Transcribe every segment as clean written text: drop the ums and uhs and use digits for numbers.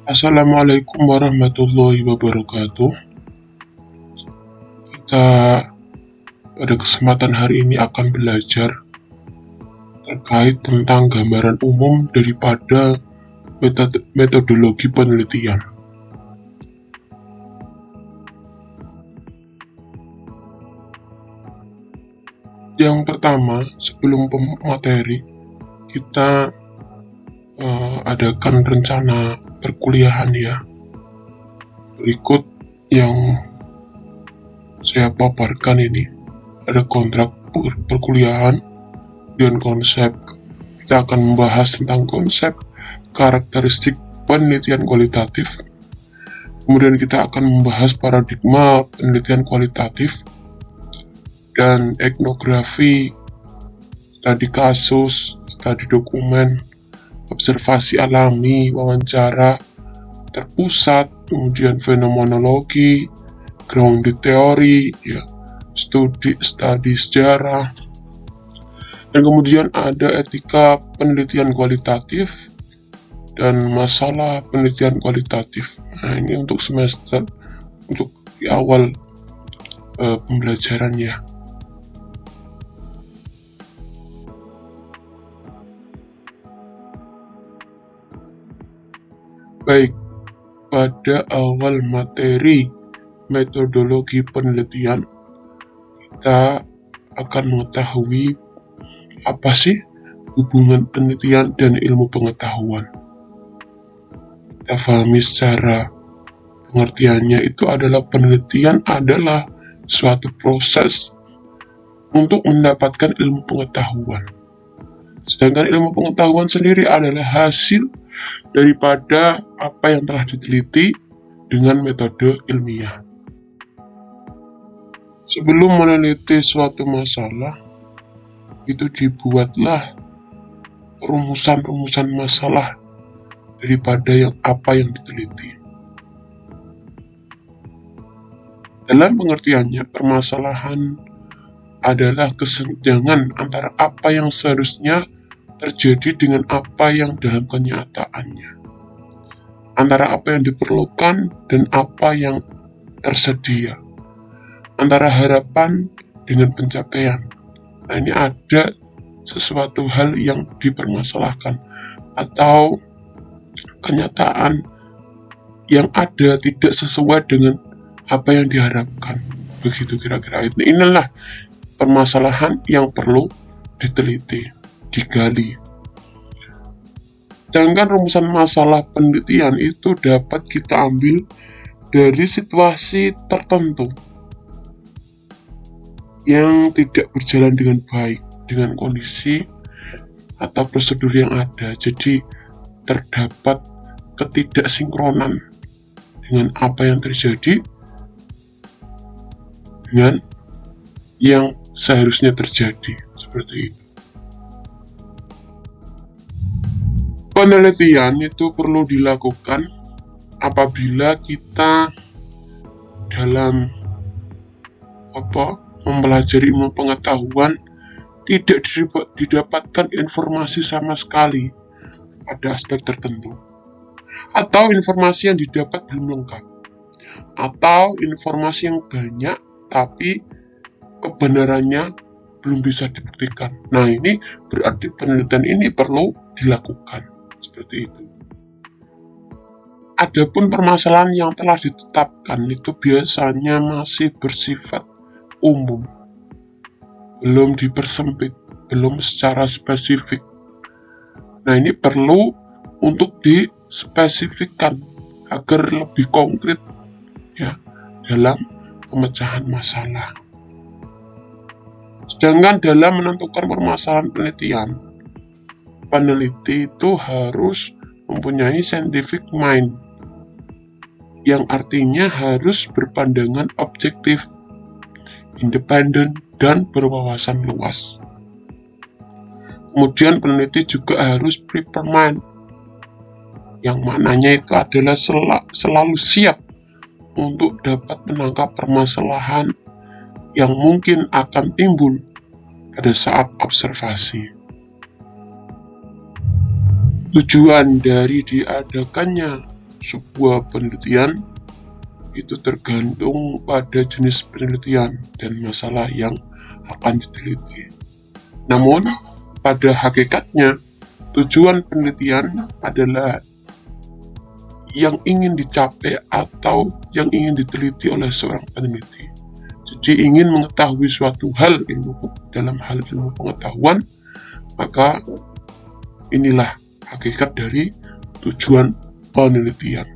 Assalamualaikum warahmatullahi wabarakatuh. Kita pada kesempatan hari ini akan belajar terkait tentang gambaran umum daripada metodologi penelitian. Yang pertama, sebelum materi, kita adakan rencana perkuliahan ya. Berikut yang saya paparkan ini. Ada kontrak perkuliahan dan konsep. Kita akan membahas tentang konsep, karakteristik penelitian kualitatif. Kemudian kita akan membahas paradigma penelitian kualitatif dan etnografi, studi kasus, studi dokumen, observasi alami, wawancara terpusat, kemudian fenomenologi, grounded teori, ya, studi sejarah, dan kemudian ada etika penelitian kualitatif dan masalah penelitian kualitatif. Nah, ini untuk semester, untuk di awal pembelajarannya. Baik, pada awal materi metodologi penelitian, kita akan mengetahui apa sih hubungan penelitian dan ilmu pengetahuan. Kita pahami secara pengertiannya itu adalah penelitian adalah suatu proses untuk mendapatkan ilmu pengetahuan. Sedangkan ilmu pengetahuan sendiri adalah hasil daripada apa yang telah diteliti dengan metode ilmiah. Sebelum meneliti suatu masalah, itu dibuatlah rumusan-rumusan masalah daripada apa yang diteliti. Dalam pengertiannya, permasalahan adalah kesenjangan antara apa yang seharusnya terjadi dengan apa yang dalam kenyataannya, antara apa yang diperlukan dan apa yang tersedia, antara harapan dengan pencapaian. Nah, ini ada sesuatu hal yang dipermasalahkan atau kenyataan yang ada tidak sesuai dengan apa yang diharapkan. Begitu kira-kira. Inilah permasalahan yang perlu diteliti, digali. Sedangkan rumusan masalah penelitian itu dapat kita ambil dari situasi tertentu yang tidak berjalan dengan baik dengan kondisi atau prosedur yang ada. Jadi terdapat ketidaksinkronan dengan apa yang terjadi dengan yang seharusnya terjadi, seperti itu. Penelitian itu perlu dilakukan apabila kita dalam mempelajari ilmu pengetahuan tidak didapatkan informasi sama sekali pada aspek tertentu, atau informasi yang didapat belum lengkap, atau informasi yang banyak tapi kebenarannya belum bisa dibuktikan. Nah, ini berarti penelitian ini perlu dilakukan. Seperti itu. Adapun permasalahan yang telah ditetapkan itu biasanya masih bersifat umum, belum dipersempit, belum secara spesifik. Nah, ini perlu untuk dispesifikkan agar lebih konkret ya dalam pemecahan masalah. Sedangkan dalam menentukan permasalahan penelitian, peneliti itu harus mempunyai scientific mind, yang artinya harus berpandangan objektif, independen, dan berwawasan luas. Kemudian peneliti juga harus prepare mind, yang maknanya itu adalah selalu siap untuk dapat menangkap permasalahan yang mungkin akan timbul pada saat observasi. Tujuan dari diadakannya sebuah penelitian itu tergantung pada jenis penelitian dan masalah yang akan diteliti. Namun, pada hakikatnya, tujuan penelitian adalah yang ingin dicapai atau yang ingin diteliti oleh seorang peneliti. Jadi ingin mengetahui suatu hal dalam hal ilmu pengetahuan, maka inilah hakikat dari tujuan penelitian.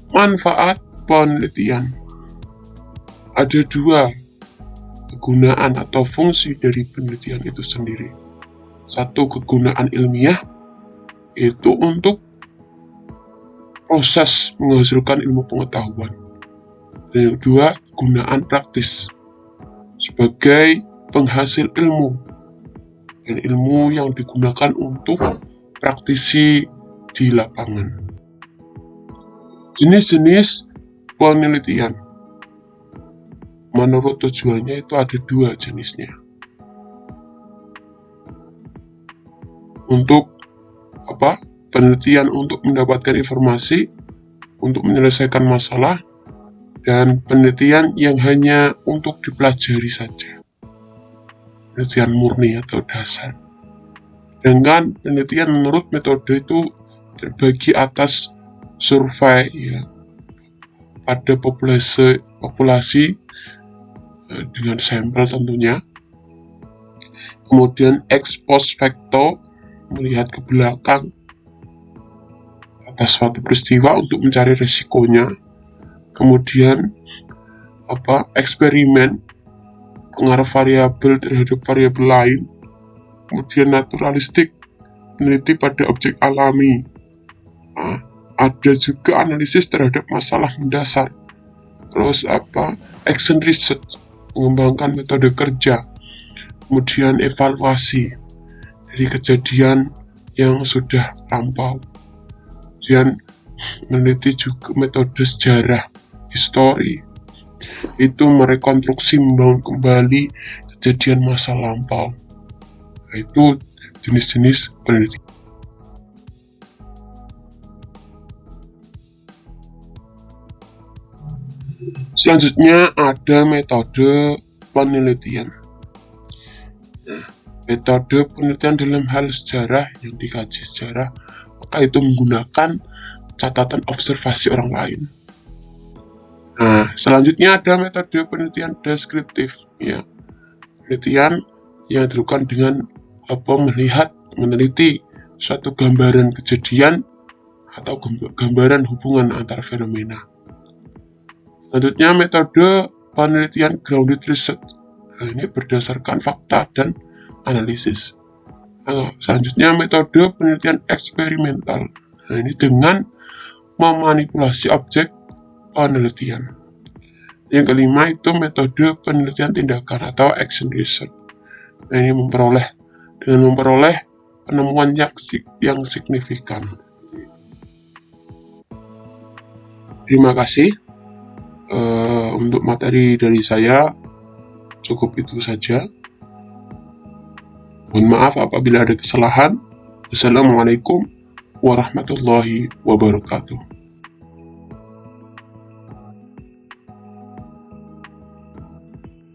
Manfaat penelitian. Ada dua kegunaan atau fungsi dari penelitian itu sendiri. Satu, kegunaan ilmiah, yaitu untuk proses menghasilkan ilmu pengetahuan. Dan yang kedua, kegunaan praktis sebagai penghasil ilmu, dan ilmu yang digunakan untuk praktisi di lapangan. Jenis-jenis penelitian, menurut tujuannya itu ada dua jenisnya. Untuk penelitian untuk mendapatkan informasi, untuk menyelesaikan masalah, dan penelitian yang hanya untuk dipelajari saja, penelitian murni atau dasar. Dengan penelitian menurut metode itu terbagi atas survei pada populasi dengan sampel tentunya. Kemudian ex post facto, melihat ke belakang atas suatu peristiwa untuk mencari resikonya. Kemudian eksperimen, pengaruh variabel terhadap variabel lain. Kemudian naturalistik, meneliti pada objek alami. Ada juga analisis terhadap masalah mendasar. Terus action research, mengembangkan metode kerja. Kemudian evaluasi dari kejadian yang sudah lampau. Kemudian meneliti juga metode sejarah, histori. Itu merekonstruksi, membangun kembali kejadian masa lampau. Itu jenis-jenis penelitian. Selanjutnya ada metode penelitian. Metode penelitian dalam hal sejarah, yang dikaji sejarah, maka itu menggunakan catatan observasi orang lain. Selanjutnya ada metode penelitian deskriptif, penelitian yang dilakukan dengan meneliti suatu gambaran kejadian atau gambaran hubungan antar fenomena. Selanjutnya metode penelitian grounded research. Ini berdasarkan fakta dan analisis. Selanjutnya metode penelitian eksperimental. Ini dengan memanipulasi objek penelitian. Yang kelima itu metode penelitian tindakan atau action research. Ini memperoleh penemuan yang signifikan. Terima kasih. Untuk materi dari saya cukup itu saja. Mohon maaf apabila ada kesalahan. Wassalamualaikum warahmatullahi wabarakatuh.